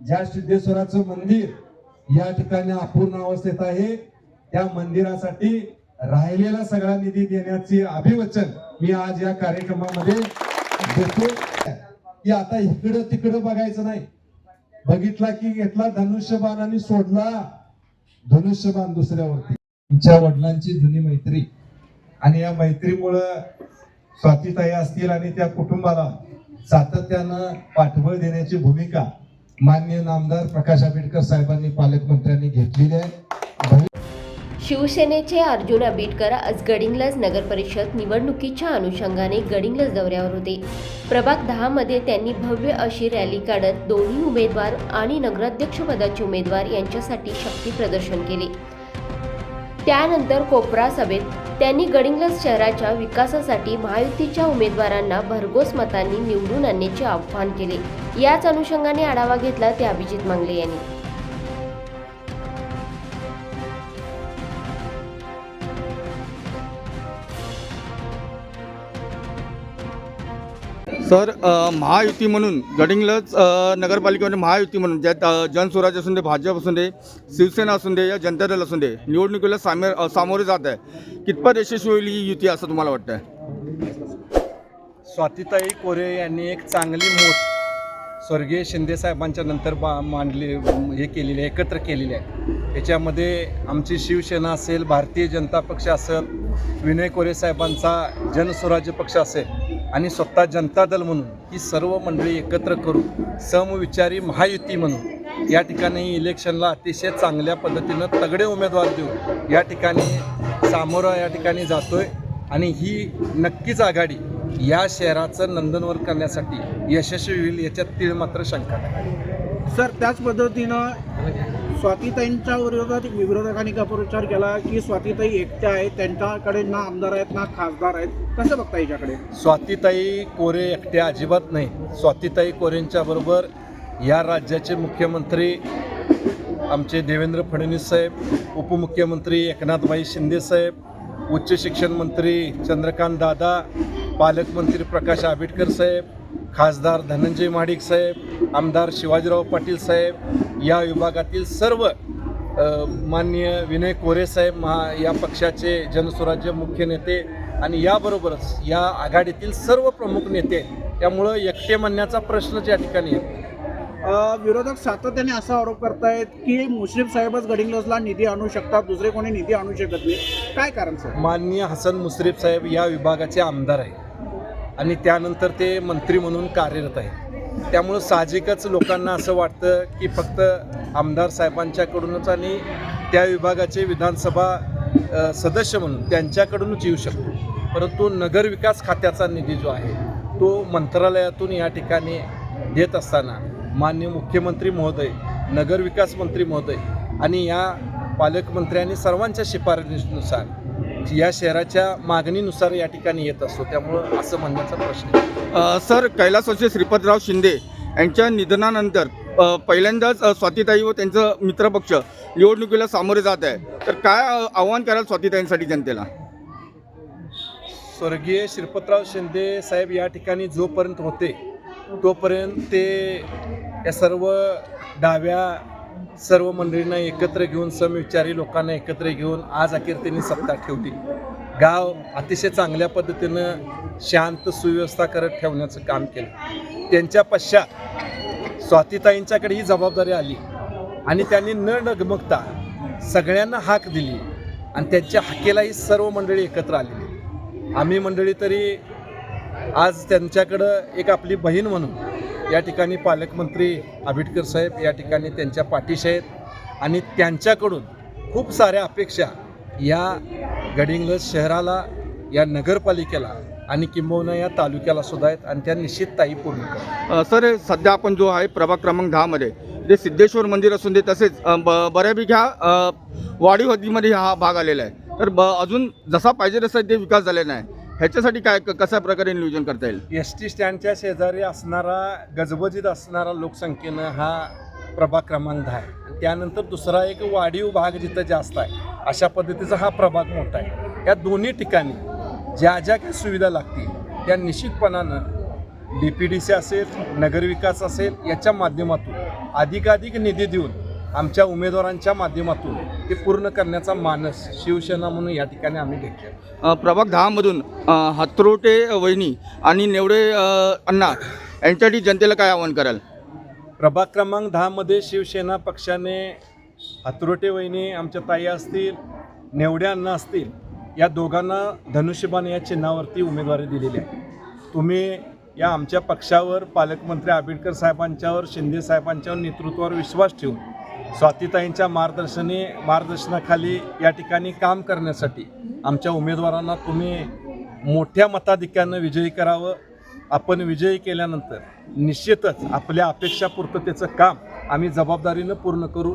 ज्या सिद्धेश्वराचं मंदिर या ठिकाणी अपूर्ण अवस्थेत आहे, त्या मंदिरासाठी राहिलेला सगळा निधी देण्याचे अभिवचन मी आज या कार्यक्रमामध्ये देतो की आता इकडं तिकडं बघायचं नाही. बघितला की घेतला धनुष्यबाण आणि सोडला धनुष्यबाण दुसऱ्यावरती. तुमच्या वडिलांची जुनी मैत्री आणि या मैत्रीमुळं स्वातीताई असतील आणि त्या कुटुंबाला सातत्यानं पाठबळ देण्याची भूमिका माननीय नामदार प्रकाश आंबेडकर साहेबांनी पालकमंत्र्यांनी घेतलेली आहे. शिवसेनेचे अर्जुन आबिटकर आज गडिंग्लज नगर परिषद निवडणुकीच्या अनुषंगाने गडिंग्लज दौऱ्यावर होते. प्रभाग 10 मध्ये त्यांनी भव्य अशी रॅली काढत दोन्ही उमेदवार आणि नगराध्यक्षपदाचे उमेदवार यांच्यासाठी शक्ती प्रदर्शन केले. त्यानंतर कोपरा सभेत त्यांनी गडिंग्लज शहराच्या विकासासाठी महायुतीच्या उमेदवारांना भरघोस मतांनी निवडून आणण्याचे आवाहन केले. याच अनुषंगाने आढावा घेतला ते अभिजित मंगले यांनी. सर, महायुती म्हणून गडिंग्लज नगरपालिकेमध्ये महायुती म्हणून ज्यात जनस्वराज असून दे, भाजप असून दे, शिवसेना असून दे या जनता दल असून दे निवडणुकीला सामोरे जात आहे. कितपत यशस्वी होईल ही युती असं तुम्हाला वाटतं? स्वातीताई कोरे यांनी एक चांगली मोठ स्वर्गीय शिंदे साहेबांच्या नंतर हे केलेली आहे, एकत्र केलेली आहे. याच्यामध्ये आमची शिवसेना असेल, भारतीय जनता पक्ष असेल, विनय कोरे साहेबांचा जनस्वराज्य पक्ष असेल आणि स्वतः जनता दल म्हणून ही सर्व मंडळी एकत्र करून समविचारी महायुती म्हणून या ठिकाणी इलेक्शनला अतिशय चांगल्या पद्धतीनं तगडे उमेदवार देऊन या ठिकाणी सामोरं या ठिकाणी जातोय आणि ही नक्कीच आघाडी या शहराचं नंदनवन करण्यासाठी यशस्वी होईल याच्यात तीळ मात्र शंका नाही. सर, त्याच पद्धतीनं स्वातीताईंच्या विरोधकांनी का प्रचार केला की स्वातीताई एकट्या आहेत, त्यांच्याकडे ना आमदार आहेत ना खासदार आहेत, कसं बघता याच्याकडे? स्वातीताई कोरे एकट्या अजिबात नाही. स्वातीताई कोरेंच्या बरोबर या राज्याचे मुख्यमंत्री आमचे देवेंद्र फडणवीस साहेब, उपमुख्यमंत्री एकनाथभाई शिंदे साहेब, उच्च शिक्षण मंत्री चंद्रकांत दादा, पालकमंत्री प्रकाश आंबेडकर साहेब, खासदार धनंजय महाडिक साहेब, आमदार शिवाजीराव पाटील साहेब, या विभागातील सर्व माननीय विनय कोरे साहेब या पक्षाचे जनस्वराज्य मुख्य नेते आणि याबरोबरच या आघाडीतील सर्व प्रमुख नेते. त्यामुळं एकटे म्हणण्याचा प्रश्नच या ठिकाणी येतो. विरोधक सातत्याने असा आरोप करतायत की मुश्रीफ साहेबच गडिंग्लजला निधी आणू शकतात, दुसरे कोणी निधी आणू शकत नाही. काय कारण सर? माननीय हसन मुश्रीफ साहेब या विभागाचे आमदार आहे आणि त्यानंतर ते मंत्री म्हणून कार्यरत आहे. त्यामुळं साहजिकच लोकांना असं वाटतं की फक्त आमदार साहेबांच्याकडूनच आणि त्या विभागाचे विधानसभा सदस्य म्हणून त्यांच्याकडूनच येऊ शकतो. परंतु नगरविकास खात्याचा निधी जो आहे तो मंत्रालयातून या ठिकाणी देत असताना माननीय मुख्यमंत्री महोदय, नगरविकास मंत्री महोदय आणि या पालकमंत्र्यांनी सर्वांच्या शिफारशीनुसार या शहराच्या मागणीनुसार या ठिकाणी येत असतो. त्यामुळं असं म्हणण्याचा प्रश्न आहे. सर, कैलासवासी श्रीपतराव शिंदे यांच्या निधनानंतर पहिल्यांदाच स्वातीताई व त्यांचं मित्रपक्ष निवडणुकीला सामोरे जात आहे. तर काय आव्हान कराल स्वातीताईंसाठी जनतेला? स्वर्गीय श्रीपतराव शिंदे साहेब या ठिकाणी जोपर्यंत होते तोपर्यंत ते या सर्व मंडळींना एकत्र घेऊन, समविचारी लोकांना एकत्र घेऊन आज अखेर त्यांनी सत्ता ठेवली. गाव अतिशय चांगल्या पद्धतीनं शांत सुव्यवस्था करत ठेवण्याचं काम केलं. त्यांच्या पश्चात स्वातीताईंच्याकडे ही जबाबदारी आली आणि त्यांनी न डगमगता सगळ्यांना हाक दिली आणि त्यांच्या हाकेला ही सर्व मंडळी एकत्र आली. आम्ही मंडळी तरी आज त्यांच्याकडं एक आपली बहीण म्हणून या ठिकाणी पालकमंत्री आंबेडकर साहेब या ठिकाणी त्यांच्या पाठीशी आहेत आणि त्यांच्याकडून खूप साऱ्या अपेक्षा या गडिंग्लज शहराला, या नगरपालिकेला आणि किंबहुना या तालुक्याला सुद्धा आहेत आणि त्या निश्चित ताई पूर्ण करतात. सर, सध्या आपण जो आहे प्रभाग क्रमांक 10 मध्ये जे सिद्धेश्वर मंदिर असून दे, तसेच बऱ्यापैकी हा वाढीव हद्दीमध्ये हा भाग आलेला आहे. तर अजून जसा पाहिजे तसा ते विकास झालेला नाही. ह्याच्यासाठी काय कशा प्रकारे नियोजन करता येईल? एस टी स्टँडच्या शेजारी असणारा गजबजीत असणारा लोकसंख्येनं हा प्रभाग क्रमांक 10 आहे. त्यानंतर दुसरा एक वाढीव भाग जिथं जास्त आहे अशा पद्धतीचा हा प्रभाग मोठा आहे. या दोन्ही ठिकाणी ज्या ज्या काही सुविधा लागतील त्या निश्चितपणानं DPDC असेल, नगरविकास असेल, याच्या माध्यमातून अधिकाधिक निधी देऊन आमच्या उमेदवारांच्या माध्यमातून ते पूर्ण करण्याचा मानस शिवसेना म्हणून या ठिकाणी आम्ही घेतला. प्रभाग 10मधून हातरोटे वहिनी आणि नेवडे अण्णा यांच्यासाठी जनतेला काय आवाहन कराल? प्रभाग क्रमांक 10मध्ये शिवसेना पक्षाने हातरोटे वहिनी आमच्या ताई असतील, नेवड्या अण्णा असतील, या दोघांना धनुष्यबाण या चिन्हावरती उमेदवारी दिलेली आहे. तुम्ही या आमच्या पक्षावर, पालकमंत्री आंबेडकर साहेबांच्यावर, शिंदे साहेबांच्यावर नेतृत्वावर विश्वास ठेवून स्वातीताईंच्या मार्गदर्शनाखाली या ठिकाणी काम करण्यासाठी आमच्या उमेदवारांना तुम्ही मोठ्या मताधिक्यानं विजयी करावं. आपण विजयी केल्यानंतर निश्चितच आपल्या अपेक्षापूर्ततेचं काम आम्ही जबाबदारीनं पूर्ण करू.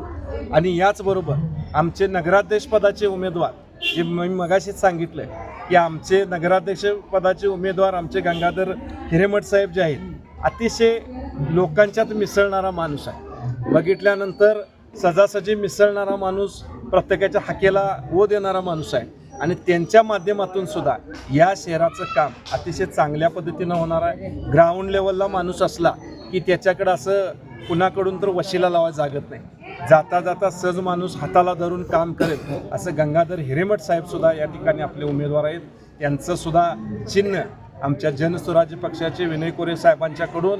आणि याचबरोबर आमचे नगराध्यक्षपदाचे उमेदवार, जे मी मगाशीच सांगितलं आहे की आमचे नगराध्यक्षपदाचे उमेदवार आमचे गंगाधर हिरेमठ साहेब जे आहेत, अतिशय लोकांच्यात मिसळणारा माणूस आहे. बघितल्यानंतर सजासजी मिसळणारा माणूस, प्रत्येकाच्या हाकेला ओ देणारा माणूस आहे. आणि त्यांच्या माध्यमातून सुद्धा या शहराचं काम अतिशय चांगल्या पद्धतीनं होणार आहे. ग्राउंड लेवलला माणूस असला की त्याच्याकडं असं कुणाकडून तर वशिला लावायला जागत नाही. जाता जाता सहज माणूस हाताला धरून काम करेल असं गंगाधर हिरेमठ साहेबसुद्धा या ठिकाणी आपले उमेदवार आहेत. त्यांचंसुद्धा चिन्ह आमच्या जनस्वराज्य पक्षाचे विनय कोरे साहेबांच्याकडून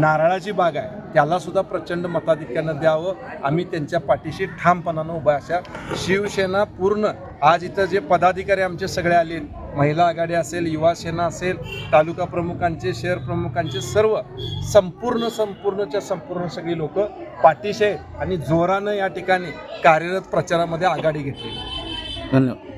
नारळाची बाग आहे, त्यालासुद्धा प्रचंड मताधिक्यानं द्यावं. आम्ही त्यांच्या पाठीशी ठामपणानं उभा. अशा शिवसेना पूर्ण आज इथं जे पदाधिकारी आमचे सगळे आले, महिला आघाडी असेल, युवा सेना असेल, तालुका प्रमुखांचे, शहर प्रमुखांचे, सर्व संपूर्ण सगळी लोक पाठीशी आहेत आणि जोरानं या ठिकाणी कार्यरत प्रचारामध्ये आघाडी घेतली. धन्यवाद.